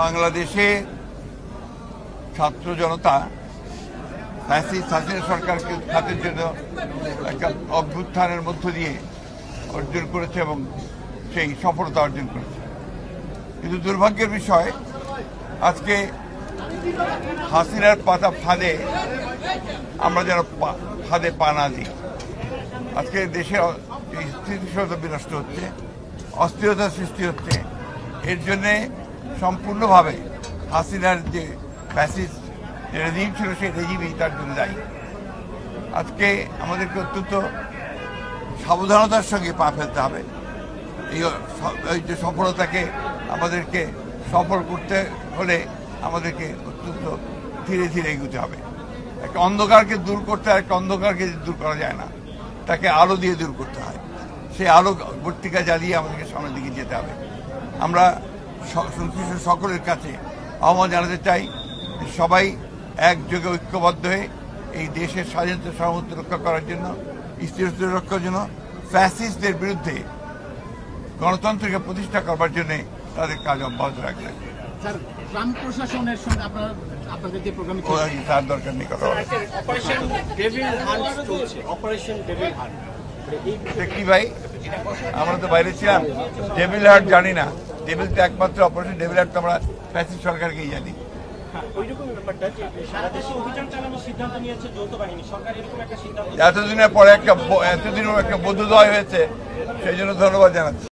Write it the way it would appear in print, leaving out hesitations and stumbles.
বাংলাদেশে ছাত্র জনতা ফ্যাসিস্ট হাসিনা সরকারকে উৎখাতের জন্য একটা অভ্যুত্থানের মধ্য দিয়ে অর্জন করেছে এবং সেই সফলতা অর্জন করেছে। কিন্তু দুর্ভাগ্যের বিষয়, আজকে হাসিনার পাতা ফাঁদে আমরা যেন ফাঁদে পা না দিই। আজকে দেশে স্থিতিশীলতা বিনষ্ট হচ্ছে, অস্থিরতার সৃষ্টি হচ্ছে। এর জন্যে সম্পূর্ণভাবে হাসিনার যে ফ্যাসিস্ট রেজিম ছিল, সেই রেজিমই তার জন্য দায়ী। আজকে আমাদেরকে অত্যন্ত সাবধানতার সঙ্গে পা ফেলতে হবে। এই যে সফলতাকে আমাদেরকে সফল করতে হলে আমাদেরকে অত্যন্ত ধীরে ধীরে এগোতে হবে। একটা অন্ধকারকে দূর করতে হয়, একটা অন্ধকারকে দূর করা যায় না, তাকে আলো দিয়ে দূর করতে হয়। সেই আলো বর্তিকা জ্বালিয়ে আমাদেরকে সামনের দিকে যেতে হবে। আমরা সংশ্লিষ্ট সকলের কাছে আহ্বান জানাতে চাই, সবাই একযোগে ঐক্যবদ্ধ হয়ে এই দেশের স্বাধীনতা সার্বভৌমত্ব রক্ষা করার জন্য, স্থিরতা রক্ষার জন্য, ফ্যাসিস্টদের বিরুদ্ধে গণতন্ত্রকে প্রতিষ্ঠা করবার জন্য তাদের কাজ অব্যাহত রাখবে। গ্রাম প্রশাসনের সঙ্গে আপনাদের যে প্রোগ্রাম তার দরকার নেই কথা বলার। কি ভাই, আমরা তো বাইরে ছিলাম, ডেভিল হার্ট জানি না। ডেভিল তো একমাত্র অপারেশন ডেভিল হার্ট তো আমরা ফ্যাসিস্ট সরকারকেই জানি। এতদিনের পরে এতদিনের একটা বোধোদয় হয়েছে, সেই জন্য ধন্যবাদ জানাচ্ছি।